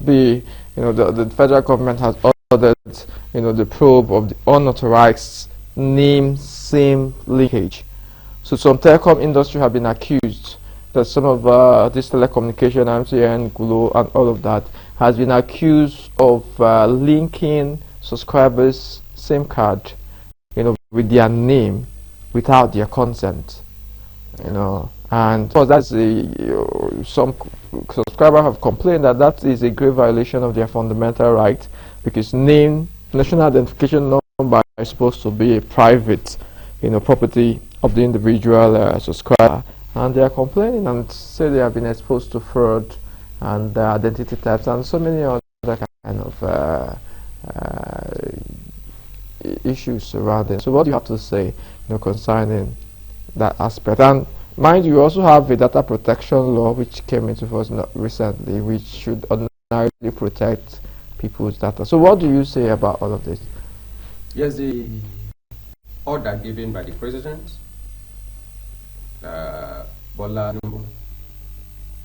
be, the federal government has ordered, the probe of the unauthorized name SIM linkage. So some telecom industry have been accused that some of this telecommunication, MTN, Glo, and all of that has been accused of linking subscribers' SIM card, with their name without their consent, and so that's some subscribers have complained that that is a grave violation of their fundamental right, because national identification number is supposed to be a private, property of the individual subscriber, and they are complaining and say they have been exposed to fraud and identity thefts and so many other kind of issues surrounding. So what do you have to say, concerning that aspect? And mind you, also have a data protection law which came into force recently, which should ordinarily protect people's data. So what do you say about all of this? Yes, the order given by the president, Bola Tinubu,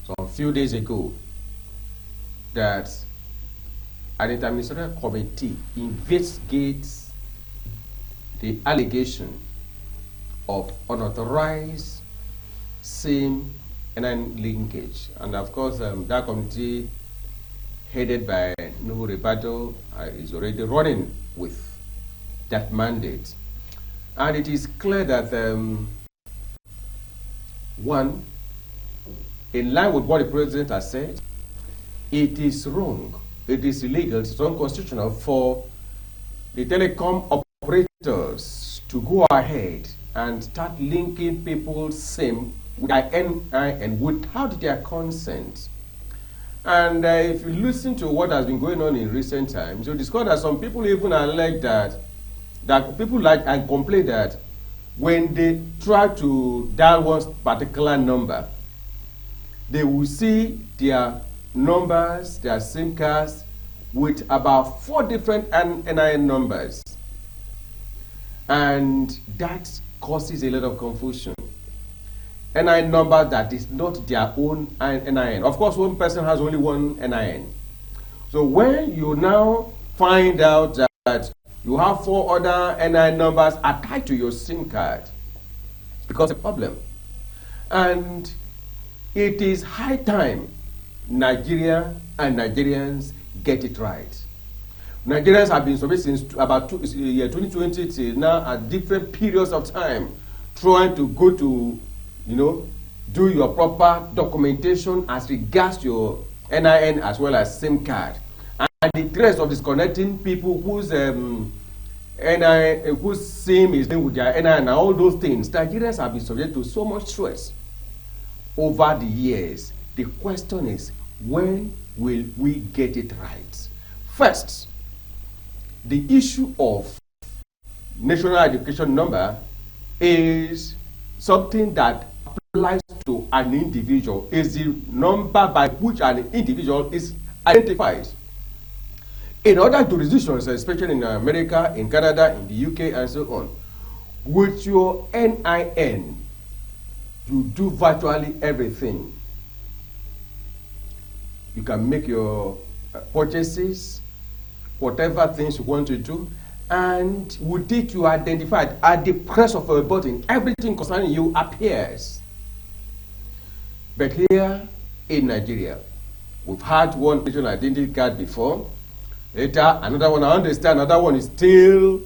some few days ago, that an interministerial committee investigates the allegation of unauthorized SIM-NIN linkage. And of course, that committee, headed by Nuhu Ribado, is already running with that mandate. And it is clear that, one, in line with what the president has said, it is wrong, it is illegal, it's unconstitutional for the telecom operators to go ahead and start linking people's SIM with NIN without their consent. And if you listen to what has been going on in recent times, you'll discover that some people even allege that people like and complain that when they try to dial one particular number, they will see their numbers, their SIM cards, with about 4 different NIN numbers. And that causes a lot of confusion. NIN number that is not their own NIN. Of course, one person has only one NIN. So when you now find out that you have 4 other NIN numbers attached to your SIM card, it becomes a problem. And it is high time Nigeria and Nigerians get it right. Nigerians have been surveyed since about 2020 till now at different periods of time, trying to go to, do your proper documentation as regards your NIN as well as SIM card. And the threats of disconnecting people whose whose SIM is linked with their NIN and all those things, Nigerians have been subject to so much stress over the years. The question is, when will we get it right? First, the issue of national identification number is something that applies to an individual, is the number by which an individual is identified. In other jurisdictions, especially in America, in Canada, in the UK, and so on, with your NIN, you do virtually everything. You can make your purchases, whatever things you want to do, and with it you are identified. At the press of a button, everything concerning you appears. But here in Nigeria, we've had one national identity card before. Later, another one, I understand, another one is still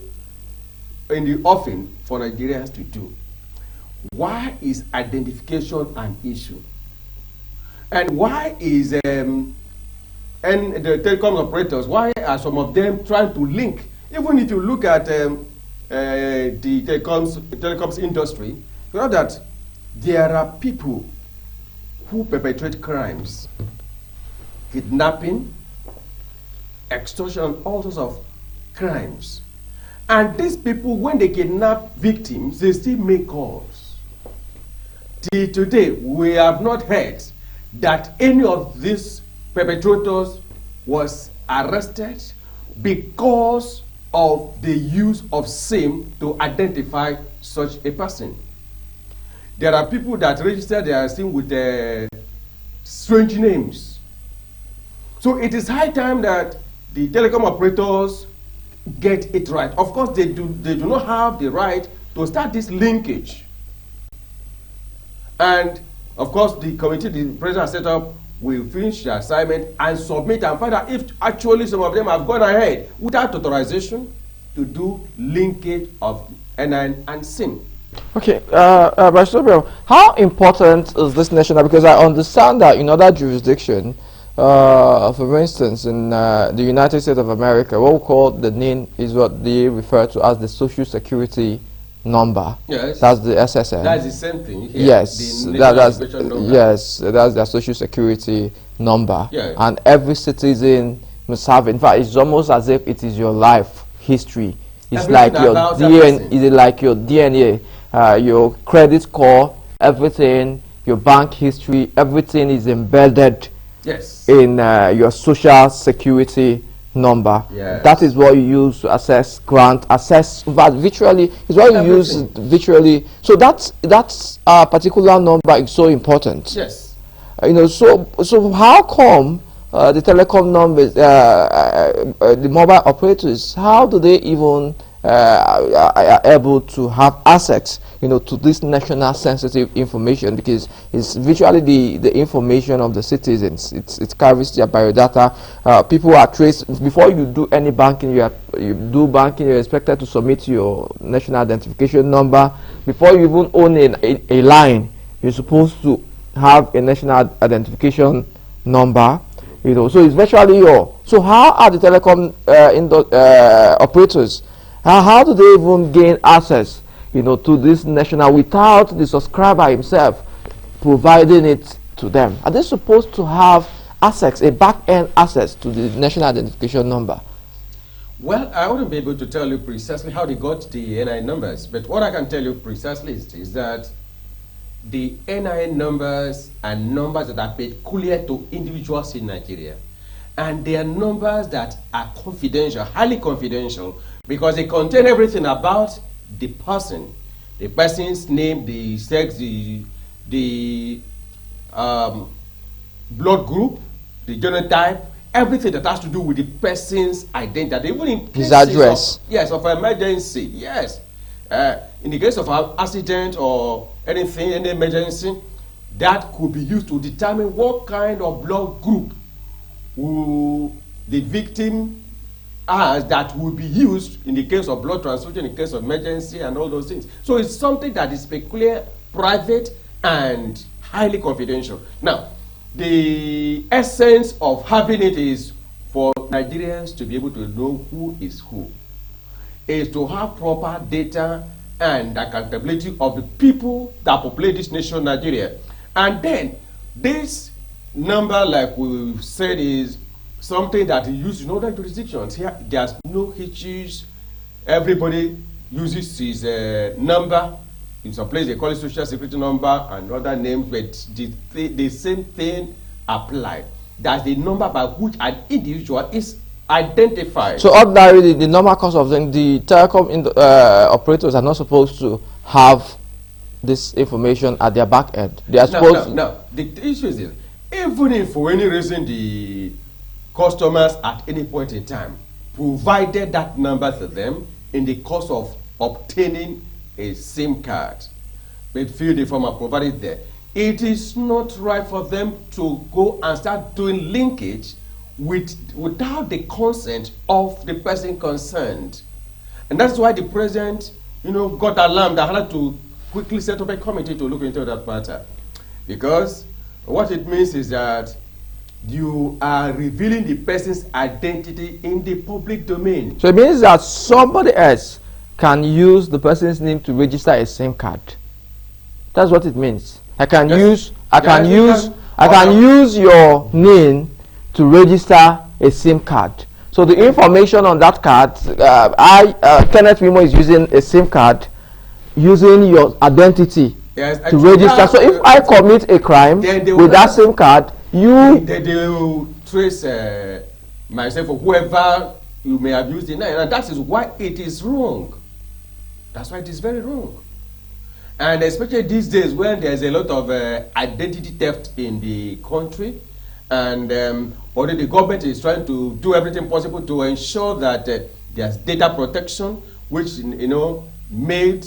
in the offing for Nigerians to do. Why is identification an issue? And why is and the telecom operators, why are some of them trying to link? Even if you look at the telecoms industry, you know that there are people who perpetrate crimes, kidnapping, extortion, all sorts of crimes. And these people, when they kidnap victims, they still make calls. Till today, we have not heard that any of these perpetrators was arrested because of the use of SIM to identify such a person. There are people that register their SIM with strange names. So it is high time that the telecom operators get it right. Of course, they do not have the right to start this linkage. And of course, the committee the president set up will finish the assignment and submit and find out if actually some of them have gone ahead without authorization to do linkage of NIN and SIM. Okay, how important is this national? Because I understand that in other jurisdictions, for instance, in the United States of America, what we call the NIN is what they refer to as the Social Security number. Yes. That's the SSN. That's the same thing here. Yes. That's the Social Security number. Yes. And every citizen must have. In fact, it's almost as if it is your life history. It's Everything like your DNA. Is it like your DNA, your credit score, everything, your bank history, everything is embedded. Yes. In your Social Security number. Yes. That is what you use to assess grant, but virtually is what you use virtually. So that's particular number is so important. Yes. So how come the telecom numbers, the mobile operators, how do they even are able to have access, to this national sensitive information? Because it's virtually the information of the citizens. It carries their biodata. People are traced before you do any banking. You're expected to submit your national identification number. Before you even own a line, you're supposed to have a national identification number. So it's virtually so how are the telecom operators? How do they even gain access, to this national without the subscriber himself providing it to them? Are they supposed to have access, a back-end access to the national identification number? Well, I wouldn't be able to tell you precisely how they got the NIN numbers, but what I can tell you precisely is that the NIN numbers are numbers that are peculiar to individuals in Nigeria. And they are numbers that are confidential, highly confidential, because they contain everything about the person's name, the sex, the blood group, the genotype, everything that has to do with the person's identity, even in his address. Of emergency, yes. In the case of an accident or anything, any emergency, that could be used to determine what kind of blood group the victim has that will be used in the case of blood transfusion, in the case of emergency and all those things. So it's something that is peculiar, private, and highly confidential. Now, the essence of having it is for Nigerians to be able to know who is who, is to have proper data and accountability of the people that populate this nation, Nigeria. And then, this number, like we've said, is something that is used in other jurisdictions. Here, there's no hitches. Everybody uses his number. In some place, they call it social security number and other names, but the same thing applies. That's the number by which an individual is identified. So ordinarily, the normal course of the telecom operators are not supposed to have this information at their back end. They are supposed. No. The issue is this. Even if for any reason the customers at any point in time provided that number to them in the course of obtaining a SIM card, they fill the form and provide it there, it is not right for them to go and start doing linkage without the consent of the person concerned. And that's why the president, got alarmed and had to quickly set up a committee to look into that matter. Because what it means is that you are revealing the person's identity in the public domain. So it means that somebody else can use the person's name to register a SIM card. That's what it means. I can use your name to register a SIM card. So the information on that card, Kenneth Wimo is using a SIM card using your identity to register. So if I commit a crime with that SIM card, they will trace myself or whoever you may have used it, and that is why it is wrong. That's why it is very wrong. And especially these days when there's a lot of identity theft in the country, And already the government is trying to do everything possible to ensure that there's data protection, which made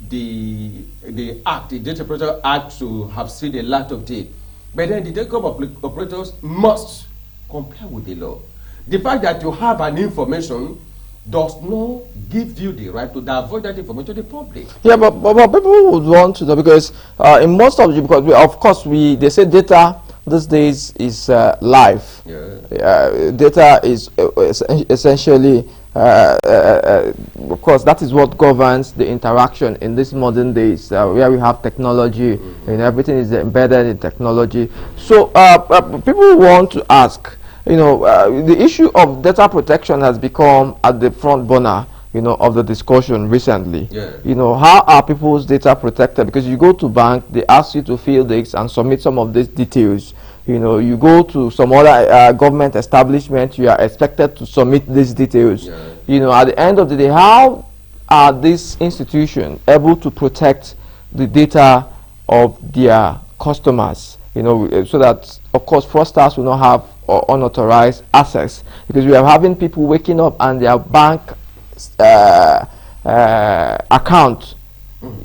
the Data Protection Act to have seen the light of day. But then the telecom operators must comply with the law. The fact that you have an information does not give you the right to divulge that information to the public. Yeah, but people would want to know, because in most of of course they say data these days is live. Yeah. Data is essentially, of course, that is what governs the interaction in this modern days, where we have technology and everything is embedded in technology. So people want to ask, the issue of data protection has become at the front burner, of the discussion recently. Yeah. How are people's data protected? Because you go to bank, they ask you to fill this and submit some of these details. You go to some other government establishment, you are expected to submit these details. Yeah. At the end of the day, how are these institutions able to protect the data of their customers? So that, of course, fraudsters will not have unauthorized access. Because we are having people waking up and their bank account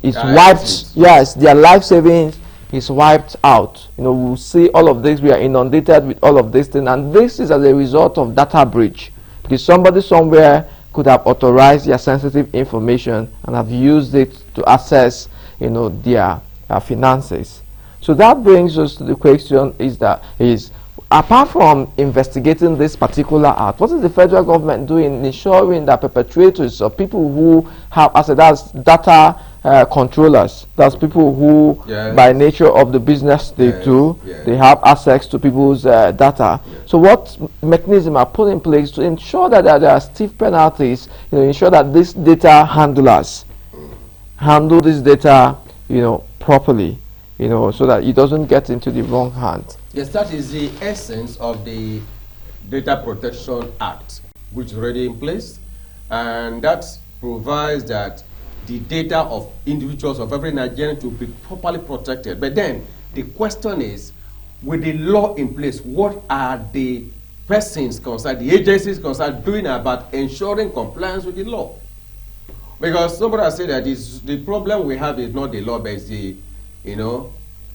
is wiped. Yes, their life savings is wiped out. We'll see all of this. We are inundated with all of this thing, and this is as a result of data breach, because somebody somewhere could have authorized their sensitive information and have used it to access their finances. So that brings us to the question: is apart from investigating this particular act, what is the federal government doing in ensuring that perpetrators or people who have access, that's data controllers, that's people who, by nature of the business they do, they have access to people's data. So what mechanism are put in place to ensure that there are stiff penalties, ensure that these data handlers handle this data, properly, so that it doesn't get into the wrong hands? Yes, that is the essence of the Data Protection Act, which is already in place, and that provides that the data of individuals of every Nigerian to be properly protected. But then the question is, with the law in place, what are the persons concerned, the agencies concerned, doing about ensuring compliance with the law? Because somebody has said that the problem we have is not the law, but it's the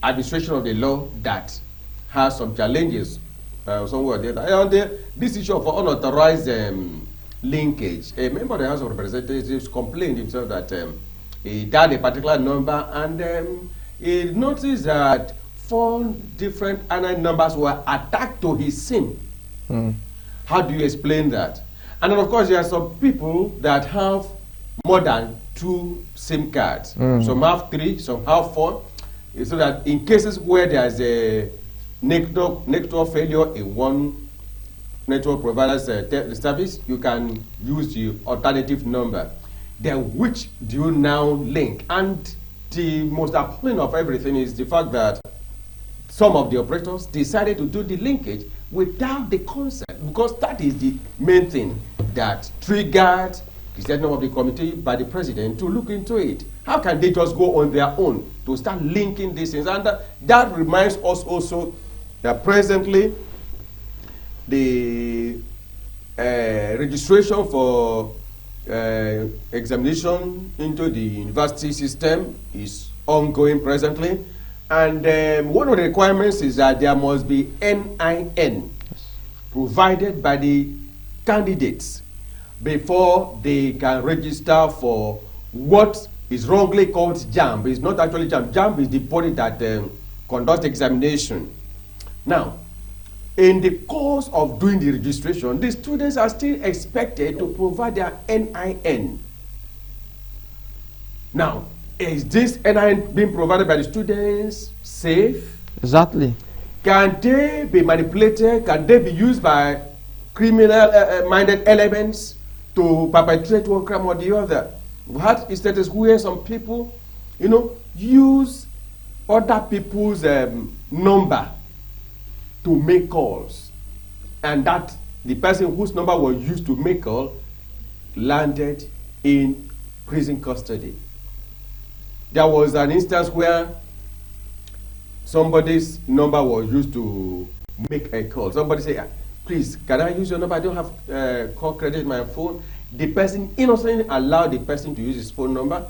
administration of the law that has some challenges somewhere there. And this issue of unauthorized linkage, a member of the House of Representatives complained himself that he dialed a particular number, and he noticed that 4 different NIN numbers were attached to his SIM. How do you explain that? And then, of course, there are some people that have more than 2 SIM cards. Some have 3, some have 4. So that in cases where there's a network failure in one network provider's service, you can use the alternative number. Then which do you now link? And the most appalling of everything is the fact that some of the operators decided to do the linkage without the consent, because that is the main thing that triggered the setting of the committee by the president to look into it. How can they just go on their own to start linking these things? And that reminds us also that presently the registration for examination into the university system is ongoing presently, and one of the requirements is that there must be NIN provided by the candidates before they can register for what is wrongly called JAMB. It's not actually JAMB. JAMB is the body that conducts examination. Now, in the course of doing the registration, the students are still expected to provide their NIN. Now, is this NIN being provided by the students safe? Exactly. Can they be manipulated? Can they be used by criminal-minded elements to perpetrate one crime or the other? We had instances where some people, use other people's number to make calls, and that the person whose number was used to make call landed in prison custody. There was an instance where somebody's number was used to make a call. Somebody say, please, can I use your number? I don't have call credit in my phone. The person innocently allowed the person to use his phone number,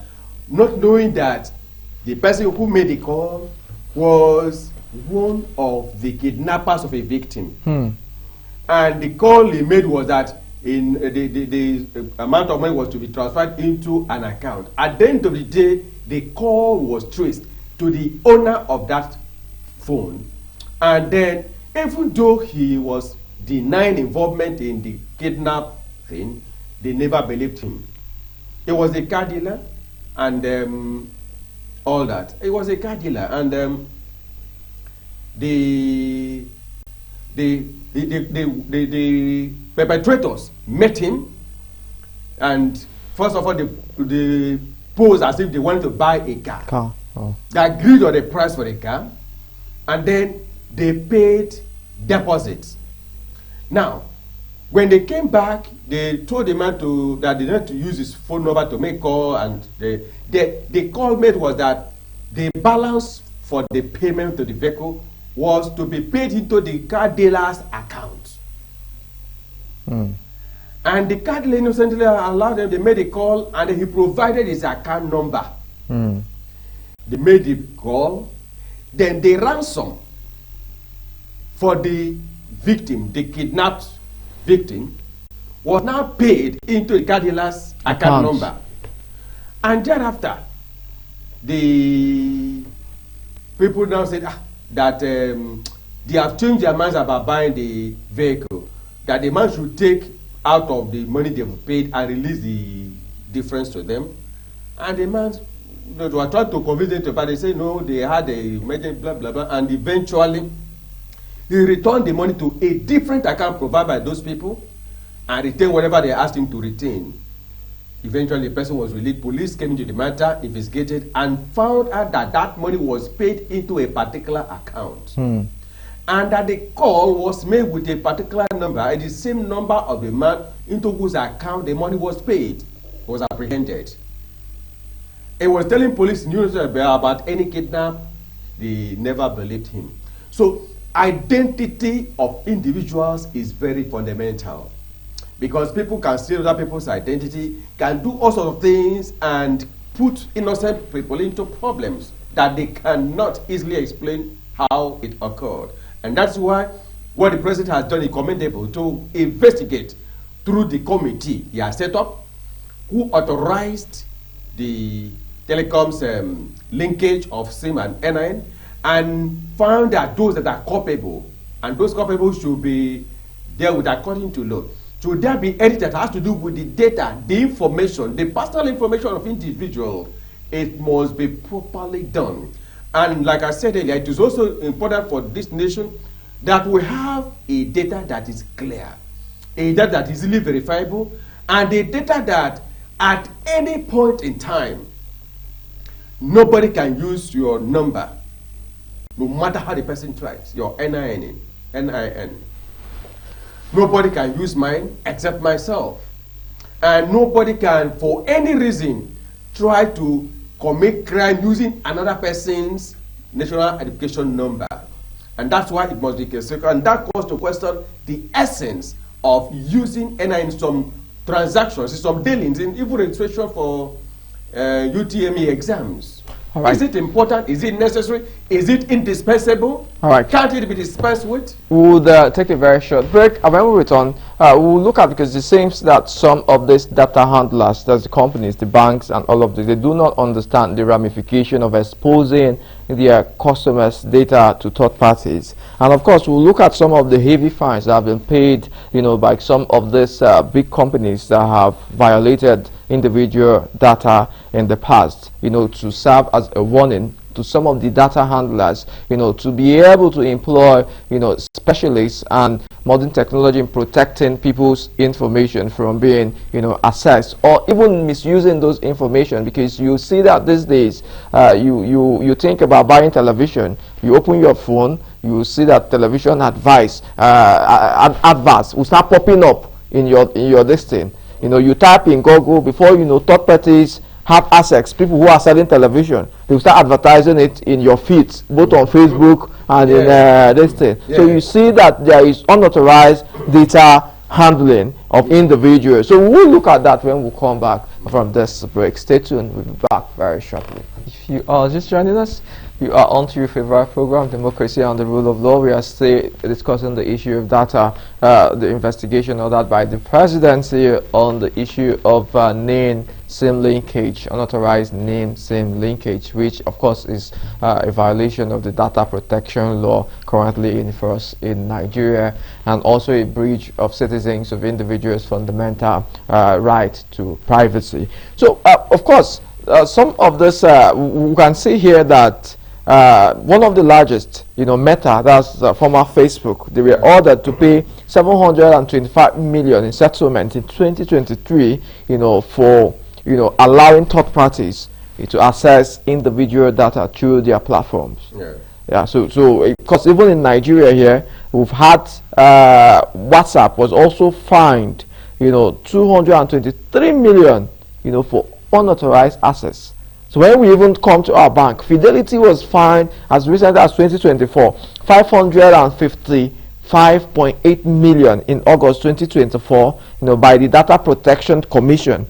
not knowing that the person who made the call was one of the kidnappers of a victim. And the call he made was that the amount of money was to be transferred into an account. At the end of the day, the call was traced to the owner of that phone. And then, even though he was denying involvement in the kidnap thing, they never believed him. It was a car dealer and all that. It was a car dealer, and the perpetrators met him, and first of all, they posed as if they wanted to buy a car. They agreed on the price for the car, and then they paid deposits. Now, when they came back, they told the man that they had to use his phone number to make call, and the call made was that the balance for the payment to the vehicle was to be paid into the car dealer's account. And the car dealer innocently allowed them. They made a call, and he provided his account number. They made the call. Then the ransom for the victim, the kidnapped victim, was now paid into the car dealer's account number. And thereafter, the people now said that they have changed their minds about buying the vehicle, that the man should take out of the money they've paid and release the difference to them. And the man, they were trying to convince them to buy. They say no, they had a emergency, blah blah blah, and eventually he returned the money to a different account provided by those people and retained whatever they asked him to retain. Eventually, the person was released. Police came into the matter, investigated, and found out that that money was paid into a particular account. And that the call was made with a particular number, and the same number of the man into whose account the money was paid was apprehended. He was telling police news about any kidnap. They never believed him. So, identity of individuals is very fundamental, because people can steal other people's identity, can do all sorts of things, and put innocent people into problems that they cannot easily explain how it occurred. And that's why what the president has done is commendable, to investigate through the committee he has set up, who authorized the telecoms linkage of SIM and NIN, and found that those that are culpable, and those culpable should be dealt with according to law. Should there be anything that has to do with the data, the information, the personal information of individuals, it must be properly done. And like I said earlier, it is also important for this nation that we have a data that is clear, a data that is easily verifiable, and a data that at any point in time, nobody can use your number, no matter how the person tries, your NIN. Nobody can use mine except myself. And nobody can, for any reason, try to commit crime using another person's national identification number. And that's why it must be secret. And that calls to question the essence of using NIN in some transactions, in some dealings, in even registration for UTME exams. All right. Is it important? Is it necessary? Is it indispensable? All right. Can't it be dispensed with? We'll take a very short break, and when we return, we'll look at, because it seems that some of these data handlers, that's the companies, the banks, and all of this, they do not understand the ramification of exposing their customers' data to third parties. And of course, we'll look at some of the heavy fines that have been paid, by some of these big companies that have violated individual data in the past, to serve as a warning to some of the data handlers, to be able to employ, specialists and modern technology in protecting people's information from being, accessed or even misusing those information. Because you see that these days, you think about buying television, you open your phone, you see that television adverts will start popping up in your listing. You type in Google, before third parties have access. People who are selling television, they will start advertising it in your feeds, both on Facebook and in this thing. So you see that there is unauthorized data handling of individuals. So we'll look at that when we come back from this break. Stay tuned. We'll be back very shortly. If you are just joining us, you are on to your favorite program, Democracy and the Rule of Law. We are still discussing the issue of data, the investigation of that by the presidency on the issue of NIN SIM linkage, unauthorized NIN SIM linkage, which of course is a violation of the data protection law currently in force in Nigeria, and also a breach of citizens of individuals' fundamental right to privacy. So of course, some of this we can see here that one of the largest, Meta, that's former Facebook, they were ordered to pay 725 million in settlement in 2023, for allowing third parties to access individual data through their platforms. So because even in Nigeria here, we've had WhatsApp was also fined, 223 million, for unauthorized access. So when we even come to our bank, Fidelity was fined as recently as 2024, 555.8 million in August 2024, by the Data Protection Commission,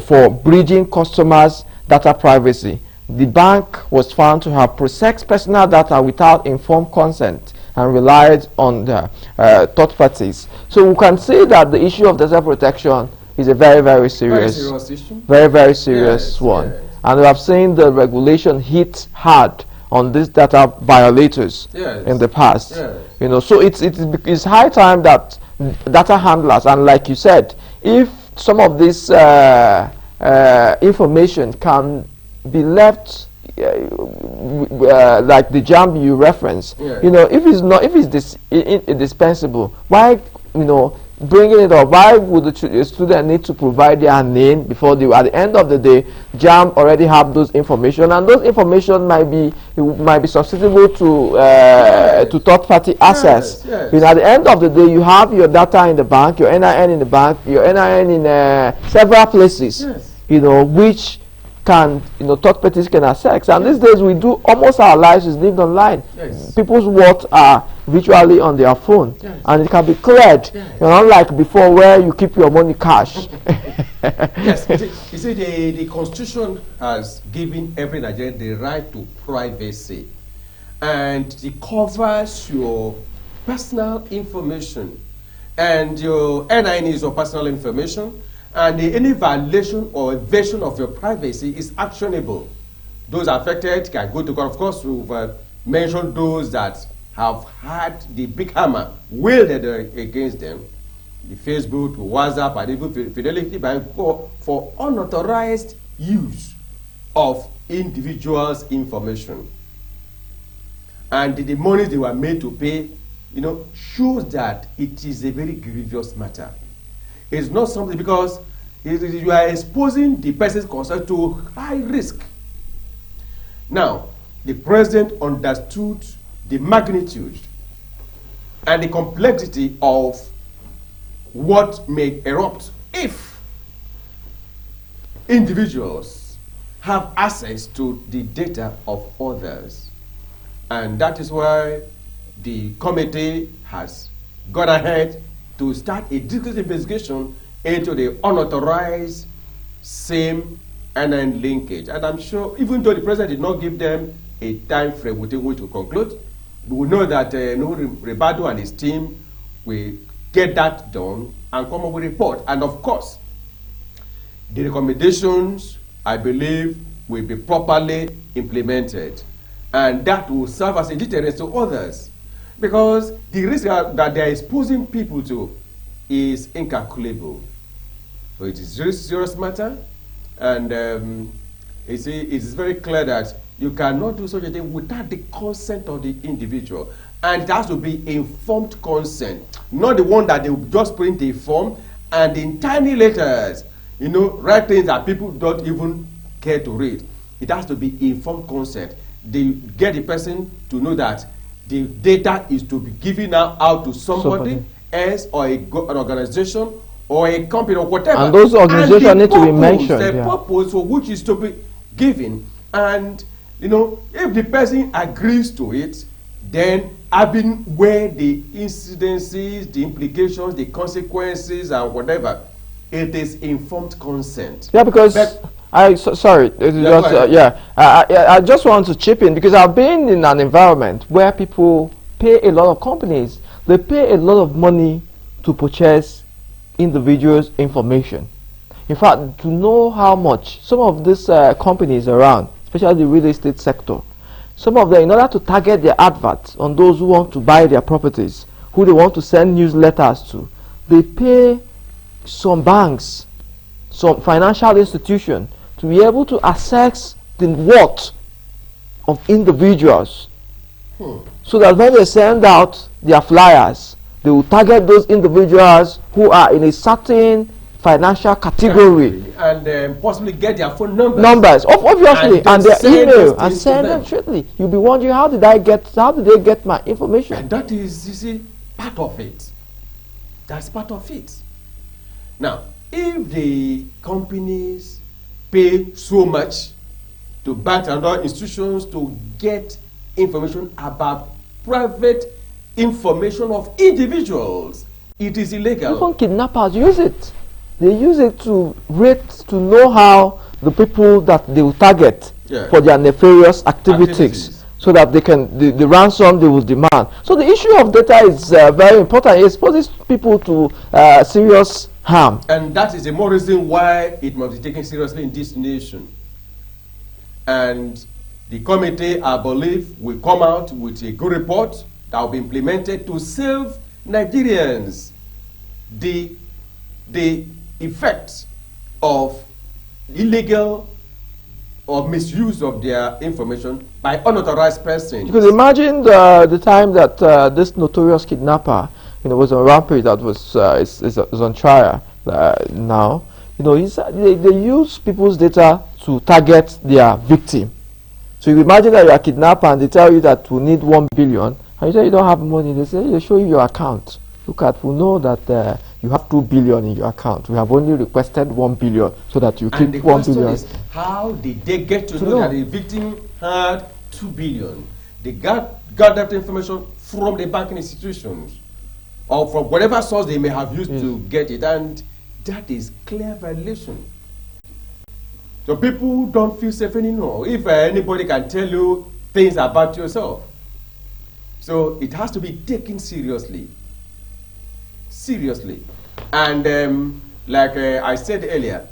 for breaching customers' data privacy. The bank was found to have processed personal data without informed consent and relied on the third parties. So we can say that the issue of data protection is a very, very serious issue. Very serious one. Yes. And we have seen the regulation hit hard on these data violators in the past. So it's high time that data handlers, and like you said, if some of this information can be left like the jam you reference, if it's indispensable, why bringing it up? Why would the student need to provide their name before they, at the end of the day, JAM already have those information, and those information might be susceptible to third-party access. At the end of the day, you have your data in the bank, your NIN in the bank, your NIN in several places, which can third parties can access. And these days we do almost our lives is lived online. People's words are virtually on their phone, and it can be cleared. Unlike before, where you keep your money cash. You see, the Constitution has given every Nigerian the right to privacy, and it covers your personal information, and your NIN is your personal information. And any violation or evasion of your privacy is actionable. Those affected can go to court. Of course, we've mentioned those that have had the big hammer wielded against them, the Facebook, WhatsApp, and even Fidelity Bank, for unauthorized use of individuals' information. And the money they were made to pay, shows that it is a very grievous matter. It's not something, because you are exposing the person's concern to high risk. Now, the president understood the magnitude and the complexity of what may erupt if individuals have access to the data of others. And that is why the committee has gone ahead to start a detailed investigation into the unauthorized SIM-NIN linkage. And I'm sure, even though the president did not give them a time frame within which to conclude, we know that Rebado and his team will get that done and come up with a report. And of course, the recommendations, I believe, will be properly implemented. And that will serve as a deterrent to others. Because the risk that they are exposing people to is incalculable. So it is a very serious matter, and it is very clear that you cannot do such a thing without the consent of the individual. And it has to be informed consent, not the one that they will just print a form and in tiny letters, write things that people don't even care to read. It has to be informed consent. They get the person to know that the data is to be given out to somebody else, or an organization, or a company or whatever. And those organizations and need to be purpose, mentioned. The Yeah. purpose for which is to be given. And, you know, if the person agrees to it, then having where the incidences, the implications, the consequences, and whatever, it is informed consent. Yeah, because But sorry, I just want to chip in because I've been in an environment where people pay a lot of companies. They pay a lot of money to purchase individuals' information. In fact, to know how much some of these companies around, especially the real estate sector, some of them, in order to target their adverts on those who want to buy their properties, who they want to send newsletters to, they pay some banks, some financial institution to be able to assess the worth of individuals, so that when they send out their flyers, they will target those individuals who are in a certain financial category and possibly get their phone numbers. Obviously, and their email, and send them them straight. You'll be wondering, how did they get my information? And that is, you see, part of it. That's part of it. Now, if the companies pay so much to banks and other institutions to get information about private information of individuals, it is illegal. Even kidnappers use it. They use it to know how the people that they will target for their nefarious activities, so that they can the ransom they will demand. So the issue of data is very important. It exposes people to serious harm. And that is the more reason why it must be taken seriously in this nation. And the committee, I believe, will come out with a good report that will be implemented to save Nigerians the effects of illegal or misuse of their information by unauthorized persons. Because imagine the time that this notorious kidnapper, was on rampage, that was is on trial now. They use people's data to target their victim. So you imagine that you are kidnapped and they tell you that we need 1 billion, and you say you don't have money. They show you your account. Look at, we know that you have 2 billion in your account. We have only requested 1 billion so that you keep 1 billion. Is, how did they get to know that the victim had 2 billion? They got that information from the banking institutions or from whatever source they may have used to get it, and that is clear violation. So people don't feel safe anymore if anybody can tell you things about yourself. So it has to be taken seriously. Seriously. And like I said earlier,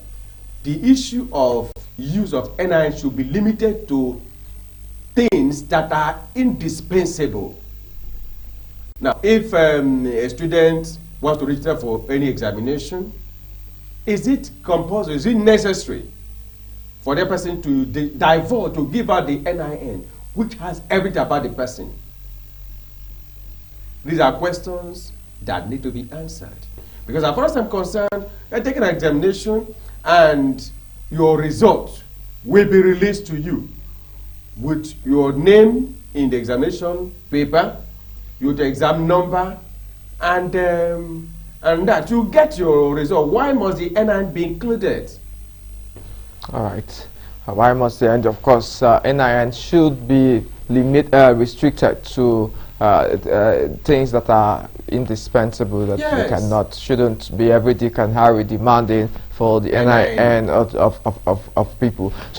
the issue of use of NIN should be limited to things that are indispensable. Now, if a student wants to register for any examination, is it compulsory, is it necessary for the person to divulge, to give out the NIN, which has everything about the person? These are questions that need to be answered. Because as far as I'm concerned, you're taking an examination and your result will be released to you with your name in the examination paper, your exam number, and that you get your result. Why must the NIN be included? All right. Why must the end? Of course, NIN should be restricted to things that are indispensable, that you shouldn't be every Dick and Harry demanding for the NIN of people. So